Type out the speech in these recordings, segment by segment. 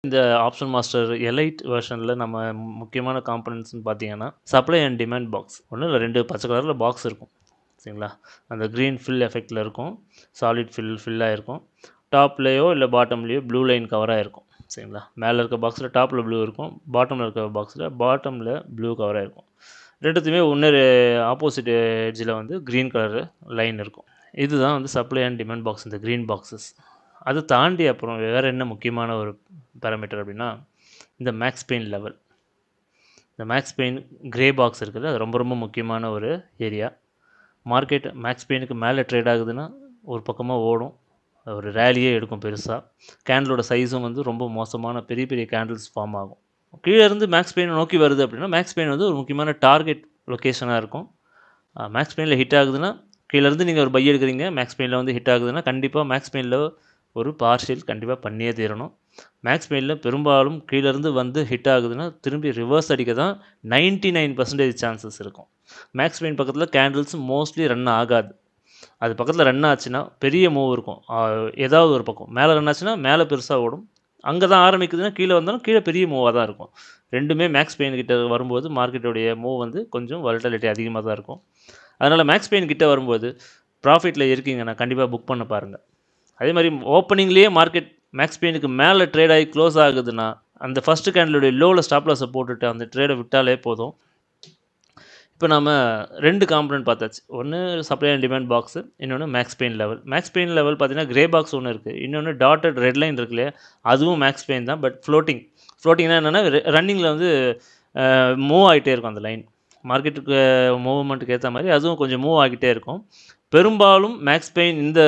இந்த option master elite வெர்ஷனில் நம்ம முக்கியமான காம்பனன்ட்ஸ்னு பார்த்தீங்கன்னா சப்ளை அண்ட் டிமாண்ட் பாக்ஸ் ஒன்றும் இல்லை, 2 பச்சை கலரில் பாக்ஸ் இருக்கும் சரிங்களா. அந்த க்ரீன் ஃபில் எஃபெக்டில் இருக்கும், சாலிட் ஃபில்லாக இருக்கும். டாப்லேயோ இல்லை பாட்டம்லேயோ ப்ளூ லைன் கவராக இருக்கும் சரிங்களா. மேலே இருக்க பாக்ஸில் டாப்பில் ப்ளூ இருக்கும், பாட்டமில் இருக்க பாட்டமில் ப்ளூ கவராக இருக்கும். ரெண்டுத்தையுமே இன்னொரு ஆப்போசிட் எட்ஜில் வந்து க்ரீன் கலரு லைன் இருக்கும். இதுதான் வந்து சப்ளை அண்ட் டிமாண்ட் பாக்ஸ், இந்த க்ரீன் பாக்ஸஸ். அது தாண்டி அப்புறம் வேறு என்ன முக்கியமான ஒரு பேராமீட்டர் அப்படின்னா இந்த மேக்ஸ் பெயின் லெவல். இந்த மேக்ஸ் பெயின் கிரே பாக்ஸ் இருக்குது, அது ரொம்ப ரொம்ப முக்கியமான ஒரு ஏரியா. மார்க்கெட் மேக்ஸ் பெயினுக்கு மேலே ட்ரேட் ஆகுதுன்னா ஒரு பக்கமாக ஓடும், ஒரு ரேலியே எடுக்கும் பெருசாக. கேண்டிலோட சைஸும் வந்து ரொம்ப மோசமான பெரிய பெரிய கேண்டில்ஸ் ஃபார்ம் ஆகும். கீழே இருந்து மேக்ஸ் பெயின் நோக்கி வருது அப்படின்னா மேக்ஸ் பெயின் வந்து ஒரு முக்கியமான டார்கெட் லொக்கேஷனாக இருக்கும். மேக்ஸ் பெயினில் ஹிட் ஆகுதுன்னா கீழேருந்து நீங்கள் ஒரு பை எடுக்கிறீங்க, மேக்ஸ் பெயினில் வந்து ஹிட் ஆகுதுன்னா கண்டிப்பாக மேக்ஸ் பெயினில் ஒரு பார்ஷியல் கண்டிப்பாக பண்ணியே தீரணும். மேக்ஸ் பெயினில் பெரும்பாலும் கீழேருந்து வந்து ஹிட் ஆகுதுன்னா திரும்பி ரிவர்ஸ் அடிக்க தான் 99% சான்சஸ் இருக்கும். மேக்ஸ் பெயின் பக்கத்தில் கேண்டில்ஸ் மோஸ்ட்லி ரன் ஆகாது. அது பக்கத்தில் ரன் ஆச்சுன்னா பெரிய மூவ் இருக்கும், ஏதாவது ஒரு பக்கம் மேலே ரன் ஆச்சுன்னா மேலே பெருசாக ஓடும், அங்கே தான் ஆரம்பிக்குதுன்னா கீழே வந்தாலும் கீழே பெரிய மூவாக தான் இருக்கும். ரெண்டுமே மேக்ஸ் பெயின் கிட்ட வரும்போது மார்க்கெட்டுடைய மூவ் வந்து கொஞ்சம் வாலட்டிலிட்டி அதிகமாக தான் இருக்கும். அதனால் மேக்ஸ் பெயின் கிட்ட வரும்போது ப்ராஃபிட்டில் இருக்கீங்கன்னா கண்டிப்பாக புக் பண்ண பாருங்கள். அதே மாதிரி ஓப்பனிங்லேயே மார்க்கெட் மேக்ஸ் பெயினுக்கு மேலே ட்ரேட் ஆகி க்ளோஸ் ஆகுதுன்னா அந்த ஃபஸ்ட்டு கேண்டிலுடைய லோவில் ஸ்டாப் லாஸை போட்டுட்டு அந்த ட்ரேடை விட்டாலே போதும். இப்போ நம்ம 2 காம்பனன்ட் பார்த்தாச்சு, ஒன்று சப்ளை அண்ட் டிமாண்ட் பாக்ஸு, இன்னொன்று max pain level. Max pain level பார்த்தீங்கன்னா கிரே பாக்ஸ் ஒன்று இருக்குது, இன்னொன்று டாட்டட் ரெட் லைன் இருக்கு இல்லையா, அதுவும் மேக்ஸ் பெயின் தான். பட் ஃப்ளோட்டிங்னா என்னென்னா ரன்னிங்கில் வந்து மூவ் ஆகிட்டே இருக்கும் அந்த லைன், மார்க்கெட்டுக்கு மூவ்மெண்ட்டுக்கு ஏற்ற மாதிரி அதுவும் கொஞ்சம் மூவ் ஆகிட்டே இருக்கும். பெரும்பாலும் மேக்ஸ் பெயின் இந்த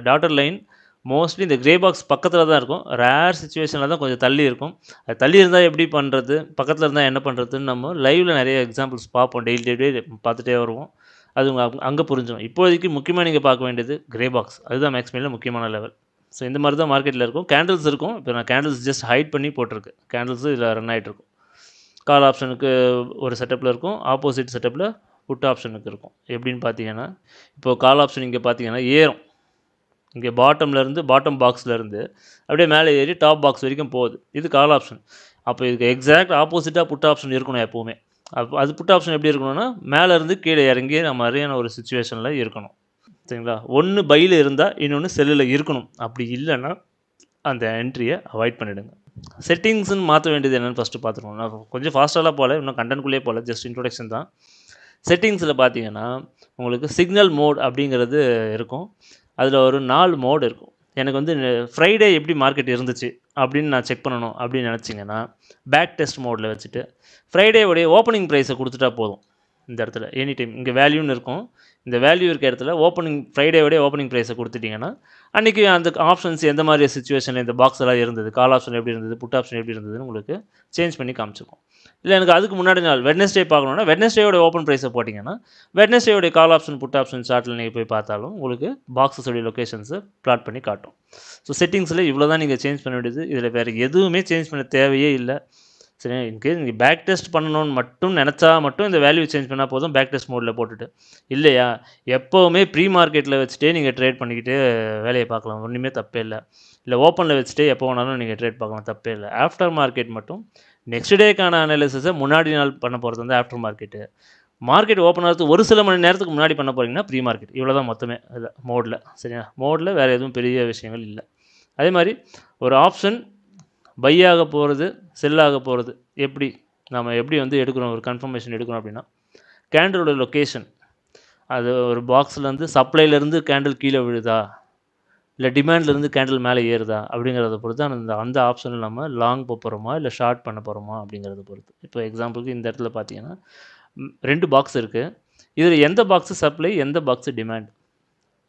டாட்டட் லைன் மோஸ்ட்லி இந்த கிரே பாக்ஸ் பக்கத்தில் தான் இருக்கும், ரேர் சுச்சுவேஷனில் தான் கொஞ்சம் தள்ளி இருக்கும். அது தள்ளி இருந்தால் எப்படி பண்ணுறது, பக்கத்தில் இருந்தால் என்ன பண்ணுறதுன்னு நம்ம லைவில் நிறைய எக்ஸாம்பிள்ஸ் பார்ப்போம், டெய்லி பார்த்துட்டே வருவோம், அது அங்கே புரிஞ்சிடும். இப்போதைக்கு முக்கியமாக நீங்கள் பார்க்க வேண்டியது கிரே பாக்ஸ், அதுதான் மேக்ஸ் பெயினில் முக்கியமான லெவல். ஸோ இந்த மாதிரி தான் மார்க்கெட்டில் இருக்கும். கேண்டில்ஸ் இருக்கும், இப்போ நான் கேண்டில்ஸ் ஜஸ்ட் ஹைட் பண்ணி போட்டிருக்கு, கேண்டில்ஸு இதில் ரன் ஆகிட்ருக்கும். கால் ஆப்ஷனுக்கு ஒரு செட்டப்பில் இருக்கும், ஆப்போசிட் செட்டப்பில் புட் ஆப்ஷனுக்கு இருக்கும். எப்படின்னு பார்த்தீங்கன்னா இப்போது கால் ஆப்ஷன் இங்கே பார்த்தீங்கன்னா ஏறும், இங்கே பாட்டம் பாக்ஸ்லேருந்து அப்படியே மேலே ஏறி டாப் பாக்ஸ் வரைக்கும் போகுது, இது கால் ஆப்ஷன். அப்போ இதுக்கு எக்ஸாக்ட் ஆப்போசிட்டாக புட் ஆப்ஷன் இருக்கணும் எப்போவுமே. அது புட் ஆப்ஷன் எப்படி இருக்கணும்னா மேலேருந்து கீழே இறங்கி நம்ம மாதிரியான ஒரு சுச்சுவேஷனில் இருக்கணும் சரிங்களா. ஒன்று பையில் இருந்தால் இன்னொன்று செல்லில் இருக்கணும், அப்படி இல்லைன்னா அந்த என்ட்ரியை அவாய்ட் பண்ணிவிடுங்க. செட்டிங்ஸ்ன்னு மாற்ற வேண்டியது என்னென்னு ஃபஸ்ட்டு பார்த்துருவோம். நான் கொஞ்சம் ஃபாஸ்ட்டாலாம் போகல, இன்னும் கண்டென்ட்குள்ளேயே போகல, ஜஸ்ட் இன்ட்ரோடக்ஷன் தான். செட்டிங்ஸில் பார்த்தீங்கன்னா உங்களுக்கு சிக்னல் மோட் அப்படிங்கிறது இருக்கும், அதில் ஒரு 4 மோடு இருக்கும். எனக்கு வந்து ஃப்ரைடே எப்படி மார்க்கெட் இருந்துச்சு அப்படின்னு நான் செக் பண்ணணும் அப்படின்னு நினச்சிங்கன்னா பேக் டெஸ்ட் மோடில் வச்சுட்டு ஃப்ரைடேவுடைய ஓப்பனிங் ப்ரைஸை கொடுத்துட்டா போதும். இந்த இடத்துல எனி டைம் இங்கே வேல்யூன்னு இருக்கும், இந்த வேல்யூ இருக்க இடத்துல ஃப்ரைடேவுடைய ஓப்பனிங் ப்ரைஸை கொடுத்துட்டிங்கன்னா அன்றைக்கி அந்த ஆப்ஷன்ஸ் எந்த மாதிரி சுச்சுவேஷனில் இந்த பாக்ஸ் எல்லாம் இருந்தது, கால் ஆப்ஷன் எப்படி இருந்தது, புட் ஆப்ஷன் எப்படி இருந்ததுன்னு உங்களுக்கு சேஞ்ச் பண்ணி காமிச்சிருக்கும். இல்லை எனக்கு அதுக்கு முன்னாடி நாள் வெட்னஸ்டே பார்க்கணுன்னா வெட்னஸ்டேயோட ஓப்பன் ப்ரைஸை போட்டிங்கன்னா வெட்னஸ்டேயோடைய கால் ஆப்ஷன் புட் ஆப்ஷன் சார்ட்டில் நீங்கள் போய் பார்த்தாலும் உங்களுக்கு பாக்ஸஸோடைய லொக்கேஷன்ஸை ப்ளாட் பண்ணி காட்டும். ஸோ செட்டிங்ஸில் இவ்வளோ தான் நீங்கள் சேஞ்ச் பண்ண வேண்டியது, இதில் வேறு எதுவுமே சேஞ்ச் பண்ண தேவையே இல்லை. சரி, இன்கேஸ் நீங்கள் பேக் டெஸ்ட் பண்ணணும்னு மட்டும் நினச்சா மட்டும் இந்த வேல்யூ சேஞ்ச் பண்ணால் போதும், பேக் டெஸ்ட் மோடில் போட்டுட்டு. இல்லையா எப்போவுமே ப்ரீ மார்க்கெட்டில் வச்சுட்டே நீங்கள் ட்ரேட் பண்ணிக்கிட்டு வேலையை பார்க்கலாம், ஒன்றுமே தப்பே இல்லை. இல்லை ஓப்பனில் வச்சுட்டே எப்போ வேணாலும் நீங்கள் ட்ரேட் பார்க்கலாம், தப்பே இல்லை. ஆஃப்டர் மார்க்கெட் மட்டும் நெக்ஸ்ட் டேக்கான அனாலிசிஸை முன்னாடி நாள் பண்ண போகிறது வந்து ஆஃப்டர் மார்க்கெட்டு. மார்க்கெட் ஓப்பன் ஆகிறது ஒரு சில மணி நேரத்துக்கு முன்னாடி பண்ண போகிறீங்கன்னா ப்ரீ மார்க்கெட். இவ்வளோ தான் மொத்தமே இல்லை மோடில், சரியா. மோடில் வேறு எதுவும் பெரிய விஷயங்கள் இல்லை. அதே மாதிரி ஒரு ஆப்ஷன் பை ஆக போகிறது செல்லாக போகிறது எப்படி வந்து எடுக்கிறோம், ஒரு கன்ஃபர்மேஷன் எடுக்கிறோம் அப்படின்னா கேண்டிலோட லொக்கேஷன், அது ஒரு பாக்ஸ்லேருந்து சப்ளைலேருந்து கேண்டில் கீழே விழுதா இல்லை டிமாண்ட்லேருந்து கேண்டில் மேலே ஏறுதா அப்படிங்கிறத பொறுத்து அந்த ஆப்ஷனில் நம்ம லாங் போகிறோமா இல்லை ஷார்ட் பண்ண போகிறோமா அப்படிங்கிறத பொறுத்து. இப்போ எக்ஸாம்பிளுக்கு இந்த இடத்துல பார்த்தீங்கன்னா 2 பாக்ஸ் இருக்குது, இதில் எந்த பாக்ஸு சப்ளை எந்த பாக்ஸு டிமாண்ட்,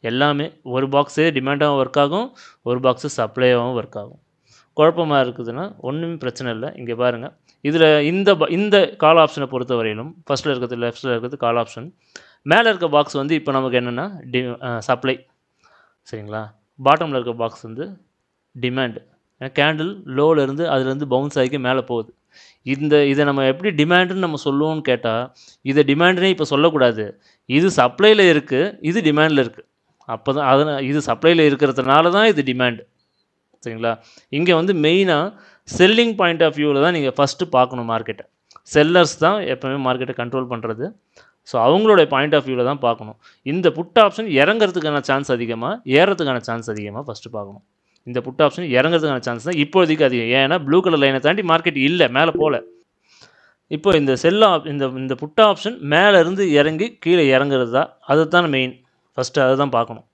எல்லாமே ஒரு பாக்ஸே டிமாண்டாகவும் ஒர்க் ஆகும், ஒரு பாக்ஸு சப்ளையாகவும் ஒர்க் ஆகும். குழப்பமாக இருக்குதுன்னா ஒன்றுமே பிரச்சனை இல்லை. இங்கே பாருங்கள், இதில் இந்த கால் ஆப்ஷனை பொறுத்த வரையிலும் ஃபஸ்ட்டில் இருக்கிறது லெஃப்ட்டில் இருக்கிறது கால் ஆப்ஷன், மேலே இருக்க பாக்ஸ் வந்து இப்போ நமக்கு என்னென்னா சப்ளை சரிங்களா. பாட்டமில் இருக்க பாக்ஸ் வந்து டிமாண்ட், கேண்டில் லோவிலேருந்து அதுலேருந்து பவுன்ஸ் ஆகி மேலே போகுது. இதை நம்ம எப்படி டிமாண்டுன்னு நம்ம சொல்லுவோம்னு கேட்டால் இதை டிமாண்டுனே இப்போ சொல்லக்கூடாது, இது சப்ளையில் இருக்குது, இது டிமாண்டில் இருக்குது. அப்போ தான் இது சப்ளையில் இருக்கிறதுனால தான் இது டிமாண்டு சரிங்களா. இங்கே வந்து மெயினாக செல்லிங் பாயிண்ட் ஆஃப் வியூவில் தான் நீங்கள் ஃபஸ்ட்டு பார்க்கணும் மார்க்கெட்டை. செல்லர்ஸ் தான் எப்போவுமே மார்க்கெட்டை கண்ட்ரோல் பண்ணுறது. ஸோ அவங்களுடைய பாயிண்ட் ஆஃப் வியூவில் தான் பார்க்கணும். இந்த புட் ஆப்ஷன் இறங்கிறதுக்கான சான்ஸ் அதிகமாக, ஏறதுக்கான சான்ஸ் அதிகமாக ஃபஸ்ட்டு பார்க்கணும். இந்த புட் ஆப்ஷன் இறங்கிறதுக்கான சான்ஸ் தான் இப்போதைக்கு அதிகம். ஏன்னா ப்ளூ கலர் லைனை தாண்டி மார்க்கெட் இல்லை, மேலே போகல. இப்போ இந்த இந்த புட் ஆப்ஷன் மேலே இருந்து இறங்கி கீழே இறங்குறது தான், அதுதான் மெயின். ஃபஸ்ட்டு அதை தான் பார்க்கணும்.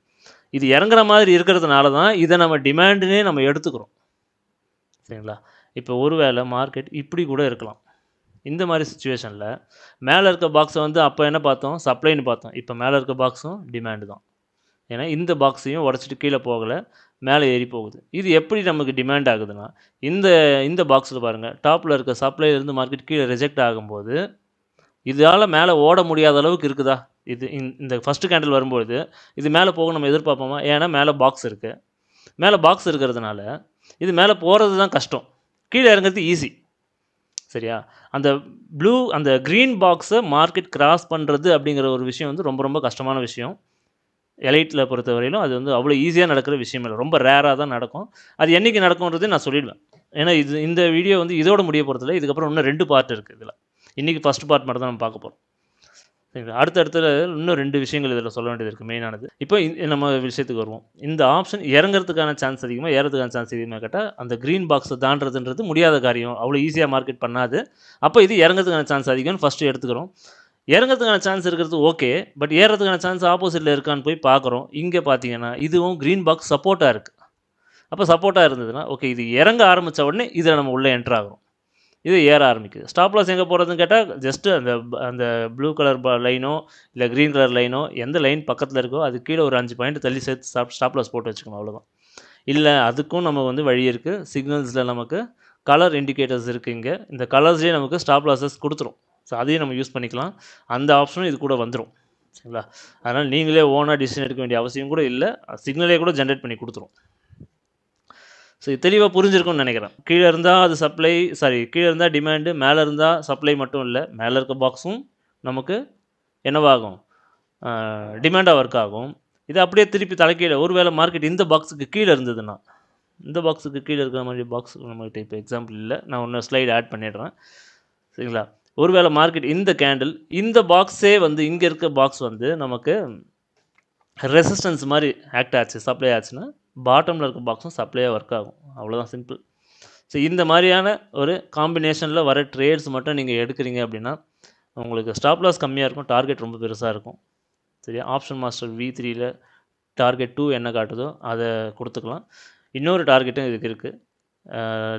இது இறங்குற மாதிரி இருக்கிறதுனால தான் இதை நம்ம டிமாண்டுனே நம்ம எடுத்துக்கிறோம். சரிங்களா? இப்போ ஒருவேளை மார்க்கெட் இப்படி கூட இருக்கலாம். இந்த மாதிரி சுச்சுவேஷனில் மேலே இருக்க பாக்ஸை வந்து அப்போ என்ன பார்த்தோம், சப்ளைன்னு பார்த்தோம். இப்போ மேலே இருக்க பாக்ஸும் டிமாண்டு தான். ஏன்னா இந்த பாக்ஸையும் உடச்சிட்டு கீழே போகலை, மேலே ஏறி போகுது. இது எப்படி நமக்கு டிமாண்ட் ஆகுதுன்னா, இந்த பாக்ஸில் பாருங்கள், டாப்பில் இருக்க சப்ளைலேருந்து மார்க்கெட் கீழே ரிஜெக்ட் ஆகும்போது இதால் மேலே ஓட முடியாத அளவுக்கு இருக்குதா? இது இந்த ஃபஸ்ட்டு கேண்டில் வரும்பொழுது இது மேலே போக நம்ம எதிர்பார்ப்போமா? ஏன்னா மேலே பாக்ஸ் இருக்குது. மேலே பாக்ஸ் இருக்கிறதுனால இது மேலே போகிறது தான் கஷ்டம், கீழே இறங்குறது ஈஸி. சரியா? அந்த க்ரீன் பாக்ஸை மார்க்கெட் கிராஸ் பண்ணுறது அப்படிங்கிற ஒரு விஷயம் வந்து ரொம்ப ரொம்ப கஷ்டமான விஷயம். எலைட்டில் பொறுத்தவரையிலும் அது வந்து அவ்வளோ ஈஸியாக நடக்கிற விஷயம் இல்லை, ரொம்ப ரேராக தான் நடக்கும். அது என்றைக்கு நடக்கும்ன்றது நான் சொல்லிடுவேன். ஏன்னா இந்த வீடியோ வந்து இதோட முடிய போகிறதில்ல. இதுக்கப்புறம் இன்னும் 2 பார்ட் இருக்குது இதில். இன்றைக்கி ஃபஸ்ட் பார்ட் மட்டும் தான் நம்ம பார்க்க போகிறோம். சரிங்களா? அடுத்தடுத்துல இன்னும் 2 விஷயங்கள் இதில் சொல்ல வேண்டியது இருக்குது, மெயினானது. இப்போ நம்ம விஷயத்துக்கு வருவோம். இந்த ஆப்ஷன் இறங்கிறதுக்கான சான்ஸ் அதிகமாக, ஏறதுக்கான சான்ஸ் அதிகமாக கேட்டால் அந்த க்ரீன் பாக்ஸை தாண்டதுன்றது முடியாத காரியம், அவ்வளோ ஈஸியாக மார்க்கெட் பண்ணாது. அப்போ இது இறங்கிறதுக்கான சான்ஸ் அதிகம்னு ஃபஸ்ட்டு எடுத்துக்கிறோம். இறங்கிறதுக்கான சான்ஸ் இருக்கிறது ஓகே, பட் ஏறதுக்கான சான்ஸ் ஆப்போசிட்டில் இருக்கான்னு போய் பார்க்குறோம். இங்கே பார்த்தீங்கன்னா இதுவும் க்ரீன் பாக்ஸ் சப்போர்ட்டாக இருக்குது. அப்போ சப்போர்ட்டாக இருந்ததுன்னா ஓகே, இது இறங்க ஆரம்பித்த உடனே இதில் நம்ம உள்ளே என்ட்ரு ஆகிறோம். இது ஏற ஆரம்பிக்குது. ஸ்டாப் லாஸ் எங்கே போகிறதுன்னு கேட்டால் ஜஸ்ட்டு அந்த ப்ளூ கலர் லைனோ இல்லை க்ரீன் கலர் லைனோ எந்த லைன் பக்கத்தில் இருக்கோ அது கீழே ஒரு 5 பாயிண்ட் தள்ளி சேர்த்து ஸ்டாப் லாஸ் போட்டு வச்சுக்கணும், அவ்வளோதான். இல்லை அதுக்கும் நம்ம வந்து வழி இருக்குது. சிக்னல்ஸில் நமக்கு கலர் இண்டிகேட்டர்ஸ் இருக்குது. இங்கே இந்த கலர்ஸ்லேயே நமக்கு ஸ்டாப் லாஸஸ் கொடுத்துரும். ஸோ அதையும் நம்ம யூஸ் பண்ணிக்கலாம். அந்த ஆப்ஷனும் இது கூட வந்துடும். சரிங்களா? அதனால் நீங்களே ஓனாக டிசிஷன் எடுக்க வேண்டிய அவசியம் கூட இல்லை, சிக்னலே கூட ஜென்ரேட் பண்ணி கொடுத்துரும். ஸோ இது தெளிவாக புரிஞ்சிருக்கும்னு நினைக்கிறேன். கீழே இருந்தால் அது கீழே இருந்தால் டிமாண்டு, மேலே இருந்தால் சப்ளை மட்டும் இல்லை, மேலே இருக்க பாக்ஸும் நமக்கு என்னவாகும், டிமாண்டாக ஒர்க் ஆகும். இது அப்படியே திருப்பி தலைக்கீழே ஒருவேளை மார்க்கெட் இந்த பாக்ஸுக்கு கீழே இருந்ததுன்னா, இந்த பாக்ஸுக்கு கீழே இருக்கிற மாதிரி பாக்ஸ் நம்மகிட்ட இப்போ எக்ஸாம்பிள் இல்லை, நான் ஒன்று ஸ்லைடு ஆட் பண்ணிடுறேன். சரிங்களா? ஒருவேளை மார்க்கெட் இந்த கேண்டில் இந்த பாக்ஸே வந்து இங்கே இருக்க பாக்ஸ் வந்து நமக்கு ரெசிஸ்டன்ஸ் மாதிரி ஆக்ட் ஆச்சு, சப்ளை ஆச்சுன்னா பாட்டமில் இருக்க பாக்ஸும் சப்ளையாக ஒர்க் ஆகும். அவ்வளோதான், சிம்பிள். ஸோ இந்த மாதிரியான ஒரு காம்பினேஷனில் வர ட்ரேட்ஸ் மட்டும் நீங்கள் எடுக்கிறீங்க அப்படின்னா உங்களுக்கு ஸ்டாப் லாஸ் கம்மியாக இருக்கும், டார்கெட் ரொம்ப பெருசாக இருக்கும். சரியா? ஆப்ஷன் மாஸ்டர் V3யில் டார்கெட் 2 என்ன காட்டுதோ அதை கொடுத்துக்கலாம். இன்னொரு டார்கெட்டும் இதுக்கு இருக்குது.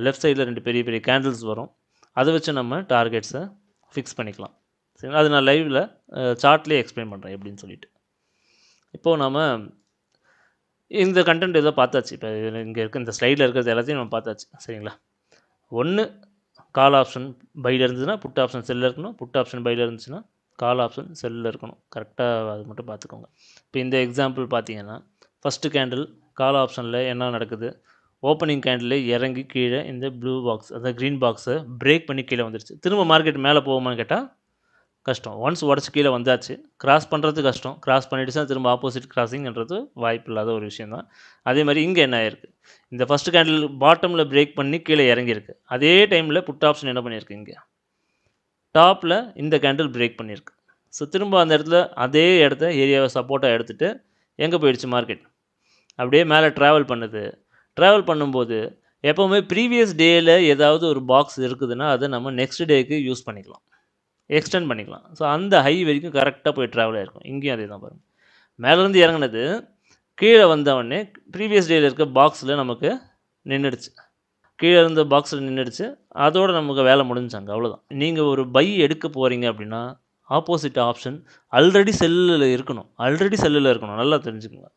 லெஃப்ட் சைடில் 2 பெரிய பெரிய கேண்டில்ஸ் வரும், அதை வச்சு நம்ம டார்கெட்ஸை ஃபிக்ஸ் பண்ணிக்கலாம். சரி, அது நான் லைவில் சார்ட்லேயே எக்ஸ்பிளைன் பண்ணுறேன் எப்படின்னு சொல்லிட்டு. இப்போது நம்ம இந்த கண்டென்ட் ஏதோ பார்த்தாச்சு. இப்போ இங்கே இருக்க இந்த ஸ்லைடில் இருக்கிறது எல்லாத்தையும் நம்ம பார்த்தாச்சு. சரிங்களா? ஒன்று கால் ஆப்ஷன் பையில் இருந்ததுன்னா புட் ஆப்ஷன் செல்லில் இருக்கணும், புட் ஆப்ஷன் பையில் இருந்துச்சுன்னா கால் ஆப்ஷன் செல்லில் இருக்கணும். கரெக்டாக அது மட்டும் பார்த்துக்கோங்க. இப்போ இந்த எக்ஸாம்பிள் பார்த்தீங்கன்னா ஃபஸ்ட்டு கேண்டில் கால் ஆப்ஷனில் என்ன நடக்குது, ஓப்பனிங் கேண்டில் இறங்கி கீழே இந்த ப்ளூ பாக்ஸ் அதாவது க்ரீன் பாக்ஸை பிரேக் பண்ணி கீழே வந்துருச்சு. திரும்ப மார்க்கெட் மேலே போகுமான்னு கேட்டால் கஷ்டம். ஒன்ஸ் உடச்சி கீழே வந்தாச்சு, கிராஸ் பண்ணுறது கஷ்டம். கிராஸ் பண்ணிவிட்டுச்சுன்னா திரும்ப ஆப்போசிட் கிராசிங்கிறது வாய்ப்பு இல்லாத ஒரு விஷயந்தான். அதே மாதிரி இங்கே என்ன ஆயிருக்கு, இந்த ஃபஸ்ட்டு கேண்டில் பாட்டமில் பிரேக் பண்ணி கீழே இறங்கியிருக்கு. அதே டைமில் புட் ஆப்ஷன் என்ன பண்ணியிருக்கு, இங்கே டாப்பில் இந்த கேண்டில் பிரேக் பண்ணியிருக்கு. ஸோ திரும்ப அந்த இடத்துல அதே இடத்த ஏரியாவை சப்போர்ட்டாக எடுத்துகிட்டு எங்கே போயிடுச்சு மார்க்கெட், அப்படியே மேலே ட்ராவல் பண்ணுது. ட்ராவல் பண்ணும்போது எப்போவுமே ப்ரீவியஸ் டேயில் ஏதாவது ஒரு பாக்ஸ் இருக்குதுன்னா அதை நம்ம நெக்ஸ்ட் டேக்கு யூஸ் பண்ணிக்கலாம், எக்ஸ்டெண்ட் பண்ணிக்கலாம். ஸோ அந்த ஹை வரைக்கும் கரெக்டாக போய் ட்ராவல் ஆகிருக்கும். இங்கேயும் அதே தான் பாருங்கள், மேலேருந்து இறங்கினது கீழே வந்தவொடனே ப்ரீவியஸ் டேயில் இருக்க பாக்ஸில் நமக்கு நின்றுடுச்சு, கீழே இருந்த பாக்ஸில் நின்றுடுச்சு. அதோடு நமக்கு வேலை முடிஞ்சாங்க, அவ்வளோதான். நீங்கள் ஒரு பை எடுக்க போகிறீங்க அப்படின்னா ஆப்போசிட் ஆப்ஷன் ஆல்ரெடி செல்லில் இருக்கணும், நல்லா தெரிஞ்சுக்கோங்க.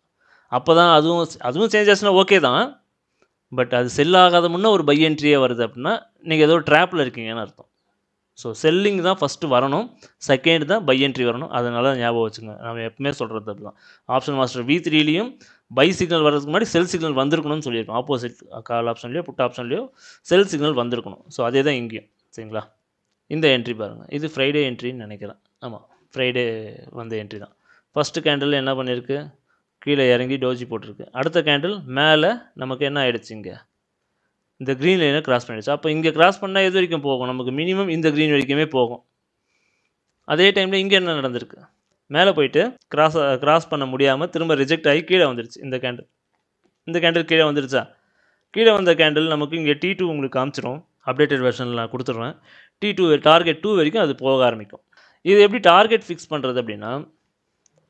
அப்போ தான் அதுவும் சேஞ்ச் ஆச்சுன்னா ஓகே தான், பட் அது செல் ஆகாத முன்னே ஒரு பை என்ட்ரியே வருது அப்படின்னா நீங்கள் ஏதோ ட்ராப்பில் இருக்கீங்கன்னு அர்த்தம். ஸோ செல்லிங் தான் ஃபஸ்ட்டு வரணும், செகண்ட் தான் பை என்ட்ரி வரணும். அதனால ஞாபகம் வச்சுங்க, நம்ம எப்பவுமே சொல்கிறது அப்படி தான். ஆப்ஷன் மாஸ்டர் V3லையும் பை சிக்னல் வர்றதுக்கு முன்னாடி செல் சிக்னல் வந்திருக்கணும்னு சொல்லியிருக்கோம். ஆப்போசிட் கால் ஆப்ஷன்லையோ புட் ஆப்ஷன்லையோ செல் சிக்னல் வந்திருக்கணும். ஸோ அதே தான் இங்கேயும். சரிங்களா? இந்த என்ட்ரி பாருங்கள், இது ஃப்ரைடே என்ட்ரின்னு நினைக்கிறேன். ஆமாம், ஃப்ரைடே வந்த என்ட்ரி தான். ஃபஸ்ட்டு கேண்டில் என்ன பண்ணியிருக்கு, கீழே இறங்கி டோஜி போட்டிருக்கு. அடுத்த கேண்டில் மேலே நமக்கு என்ன ஆகிடுச்சு, இங்கே இந்த க்ரீன் லைனை கிராஸ் பண்ணிடுச்சு. அப்போ இங்கே கிராஸ் பண்ணால் எது வரைக்கும் போகும்? நமக்கு மினிமம் இந்த க்ரீன் வரைக்குமே போகும். அதே டைமில் இங்கே என்ன நடந்திருக்கு? மேலே போயிட்டு கிராஸ் பண்ண முடியாமல் திரும்ப ரிஜெக்ட் ஆகி கீழே வந்துருச்சு. இந்த கேண்டில் கீழே வந்துருச்சா? கீழே வந்த கேண்டில் நமக்கு இங்கே T2 உங்களுக்கு காமிச்சிடும். அப்டேட்டட் வெர்ஷனில் நான் கொடுத்துட்றேன். T2 டார்கெட் 2 வரைக்கும் அது போக ஆரம்பிக்கும். இது எப்படி டார்கெட் ஃபிக்ஸ் பண்ணுறது அப்படின்னா,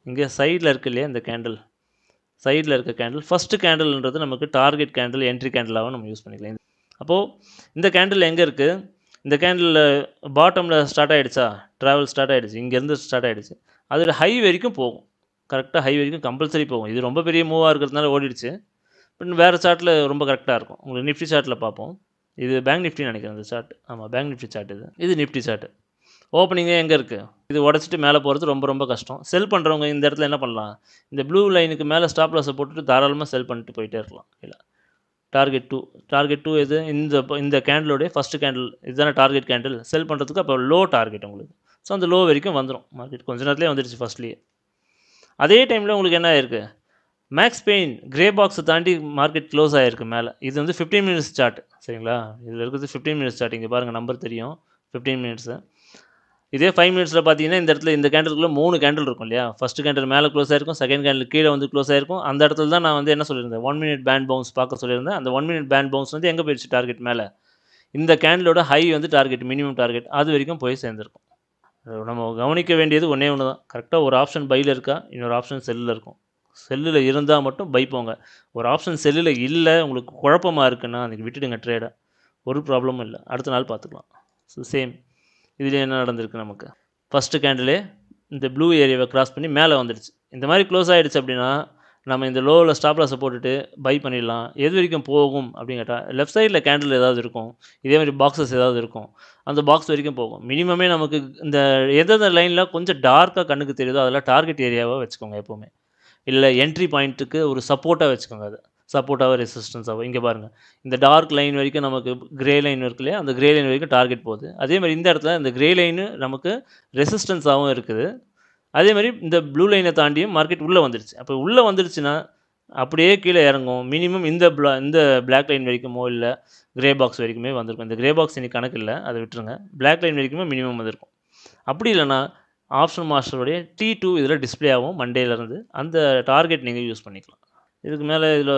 இங்கே சைடில் இருக்கு இல்லையா இந்த கேண்டில், சைடில் இருக்க கேண்டில் ஃபஸ்ட்டு கேண்டில்ன்றது நமக்கு டார்கெட் கேண்டில், என்ட்ரி கேண்டிலாகவும் நம்ம யூஸ் பண்ணிக்கலாம். அப்போது இந்த கேண்டில் எங்கே இருக்குது? இந்த கேண்டில் பாட்டமில் ஸ்டார்ட் ஆகிடுச்சா? ட்ராவல் ஸ்டார்ட் ஆகிடுச்சு, இங்கேருந்து ஸ்டார்ட் ஆகிடுச்சு. அதில் ஹை வரைக்கும் போகும், கரெக்டாக ஹை வரைக்கும் கம்பல்சரி போகும். இது ரொம்ப பெரிய மூவாக இருக்கிறதுனால ஓடிடுச்சு. பட் வேறு சார்ட்டில் ரொம்ப கரெக்டாக இருக்கும். உங்களுக்கு நிஃப்டி சார்ட்டில் பார்ப்போம். இது பேங்க் நிஃப்டின்னு நினைக்கிறேன் இந்த சார்ட். ஆமாம், பேங்க் நிஃப்டி சார்ட். இது நிஃப்டி சார்ட்டு. ஓப்பனிங்கே எங்கே இருக்குது? இது உடச்சிட்டு மேலே போகிறது ரொம்ப ரொம்ப கஷ்டம். செல் பண்ணுறவங்க இந்த இடத்துல என்ன பண்ணலாம்? இந்த ப்ளூ லைனுக்கு மேலே ஸ்டாப் லாஸை போட்டுட்டு தாராளமாக செல் பண்ணிட்டு போயிட்டே இருக்கலாம். இல்லை, டார்கெட் டூ எது? இந்த கேண்டிலோடைய ஃபஸ்ட்டு கேண்டில் இதுதானே டார்கெட் கேண்டில். செல் பண்ணுறதுக்கு அப்போ லோ டார்கெட் உங்களுக்கு. ஸோ அந்த லோ வரைக்கும் வந்துடும். மார்க்கெட் கொஞ்ச நேரத்துலேயே வந்துடுச்சு ஃபஸ்ட்லேயே. அதே டைமில் உங்களுக்கு என்ன ஆயிருக்கு? மேக்ஸ் பெயின் கிரே பாக்ஸை தாண்டி மார்க்கெட் க்ளோஸ் ஆகிருக்கு மேலே. இது வந்து 15 மினிட்ஸ் சார்ட், சரிங்களா? இதில் இருக்கிறது 15 மினிட்ஸ் சார்ட். இங்கே பாருங்கள், நம்பர் தெரியும், 15 மினிட்ஸு. இதே 5 மினிட்ஸில் பார்த்தீங்கன்னா இந்த இடத்துல இந்த கேண்டிலுக்குள்ளே 3 கேண்டில் இருக்கும் இல்லையா? ஃபஸ்ட்டு கேண்டில் மேலே க்ளோஸ் ஆகிருக்கும், செகண்ட் கேண்டில் கீழே வந்து க்ளோஸ் ஆகிருக்கும். அந்த இடத்துல தான் நான் வந்து என்ன சொல்லியிருந்தேன், 1 மினிட் பேண்ட் பவுன்ஸ் பார்க்க சொல்லியிருந்தேன். அந்த 1 மினிட் பேண்ட் பவுன்ஸ் வந்து எங்கே போயிடுச்சு? டார்கெட் மேலே. இந்த கேண்டிலோட ஹை வந்து டார்கெட், மினிமம் டார்கெட், அது வரைக்கும் போய் சேர்ந்துருக்கும். நம்ம கவனிக்க வேண்டியது ஒன்றே ஒன்று தான். கரெக்டாக ஒரு ஆப்ஷன் பையில் இருக்கா, இன்னொரு ஆப்ஷன் செல்லில் இருக்கும். செல்லில் இருந்தால் மட்டும் பை போங்க. ஒரு ஆப்ஷன் செல்லில் இல்லை, உங்களுக்கு குழப்பமாக இருக்குன்னா அன்றைக்கி விட்டுடுங்க ட்ரேடை. ஒரு ப்ராப்ளமும் இல்லை, அடுத்த நாள் பார்த்துக்கலாம். ஸோ சேம் இதில் என்ன நடந்திருக்கு? நமக்கு ஃபஸ்ட்டு கேண்டிலே இந்த ப்ளூ ஏரியாவை கிராஸ் பண்ணி மேலே வந்துடுச்சு. இந்த மாதிரி க்ளோஸ் ஆகிடுச்சு அப்படின்னா நம்ம இந்த லோவில் ஸ்டாப் லாஸை போட்டுட்டு பை பண்ணிடலாம். எது வரைக்கும் போகும் அப்படின்னு கேட்டால், லெஃப்ட் சைடில் கேண்டில் ஏதாவது இருக்கும், இதே மாதிரி பாக்ஸஸ் ஏதாவது இருக்கும், அந்த பாக்ஸ் வரைக்கும் போகும். மினிமமே நமக்கு இந்த எந்தெந்த லைனில் கொஞ்சம் டார்க்காக கண்ணுக்கு தெரியுதோ அதெல்லாம் டார்கெட் ஏரியாவாக வச்சுக்கோங்க எப்போவுமே. இல்லை என்ட்ரி பாயிண்ட்டுக்கு ஒரு சப்போர்ட்டாக வச்சுக்கோங்க. அது சப்போர்ட்டாக ரெசிஸ்டன்ஸாகவும். இங்கே பாருங்கள், இந்த டார்க் லைன் வரைக்கும் நமக்கு கிரே லைன் இருக்கு இல்லையா, அந்த கிரே லைன் வரைக்கும் டார்கெட் போகுது. அதே மாதிரி இந்த இடத்துல இந்த கிரே லைனு நமக்கு ரெசிஸ்டன்ஸாகவும் இருக்குது. அதே மாதிரி இந்த ப்ளூ லைனை தாண்டியும் மார்க்கெட் உள்ளே வந்துடுச்சு. அப்போ உள்ளே வந்துடுச்சுன்னா அப்படியே கீழே இறங்கும். மினிமம் இந்த பிளாக் லைன் வரைக்குமோ இல்லை கிரே பாக்ஸ் வரைக்குமே வந்திருக்கும். இந்த கிரே பாக்ஸ் இன்னைக்கு கணக்கு இல்லை, அதை விட்டுருங்க. பிளாக் லைன் வரைக்குமே மினிமம் வந்திருக்கும். அப்படி இல்லைனா ஆப்ஷன் மாஸ்டருடைய T2 இதில் டிஸ்பிளே ஆகும் மண்டேலேருந்து. அந்த டார்கெட் நீங்கள் யூஸ் பண்ணிக்கலாம். இதுக்கு மேலே இதில்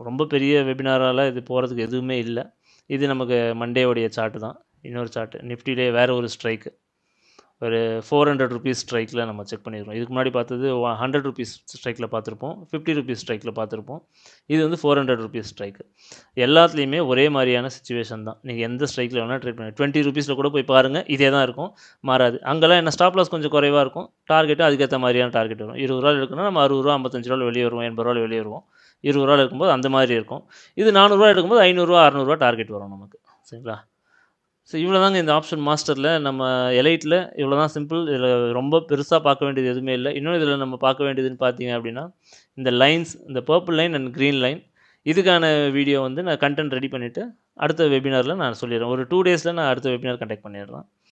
ரொம்ப பெரிய வெபினாரால் இது போகிறதுக்கு எதுவுமே இல்லை. இது நமக்கு மண்டேவுடைய சார்ட்டு தான். இன்னொரு சார்ட்டு நிஃப்டிலே வேறு ஒரு ஸ்ட்ரைக்கு, ஒரு 400 ருபீஸ் ஸ்ட்ரைக்கில் நம்ம செக் பண்ணியிருக்கோம். இதுக்கு முன்னாடி பார்த்தது 100 ருபீஸ் ஸ்ட்ரைக்கில் பார்த்துருப்போம், 50 ருபீஸ் ஸ்ட்ரைக்கில் பார்த்துருப்போம். இது வந்து 400 ருபீஸ் ஸ்ட்ரைக்கு. எல்லாத்துலேயுமே ஒரே மாதிரியான சிச்சுவேஷன் தான். நீங்கள் எந்த ஸ்ட்ரைக்கில் வேணால் ட்ரேட் பண்ணி 20 ருபீஸில் கூட போய் பாருங்கள், இதே தான் இருக்கும், மாறாது. அங்கெல்லாம் என்ன ஸ்டாப் லாஸ் கொஞ்சம் குறைவாக இருக்கும், டார்கெட்டும் அதுக்கேற்ற மாதிரியான டார்கெட் வரும். 20 ரூபா இருக்குன்னா நம்ம 60 ரூபா 55 ரூபா வெளியே வருவோம், 80 ரூபா வெளியே வருவோம். 20 ரூபா இருக்கும்போது அந்த மாதிரி இருக்கும். இது 400 ரூபா எடுக்கும்போது 500 ரூபா 600 ரூபா டார்கெட் வரும் நமக்கு, சரிங்களா? ஸோ இவ்வளோ தாங்க இந்த ஆப்ஷன் மாஸ்டரில். நம்ம எலைட்டில் இவ்வளோ தான் சிம்பிள். இதில் ரொம்ப பெருசாக பார்க்க வேண்டியது எதுவுமே இல்லை. இன்னும் இதில் நம்ம பார்க்க வேண்டியதுன்னு பார்த்தீங்க அப்படின்னா, இந்த லைன்ஸ், இந்த purple line and green line, இதுக்கான வீடியோ வந்து நான் கண்டென்ட் ரெடி பண்ணிவிட்டு அடுத்த வெபினாரில் நான் சொல்லிடுறேன். ஒரு 2 டேஸில் நான் அடுத்த வெபினார் கண்டக்ட் பண்ணிடுறேன்.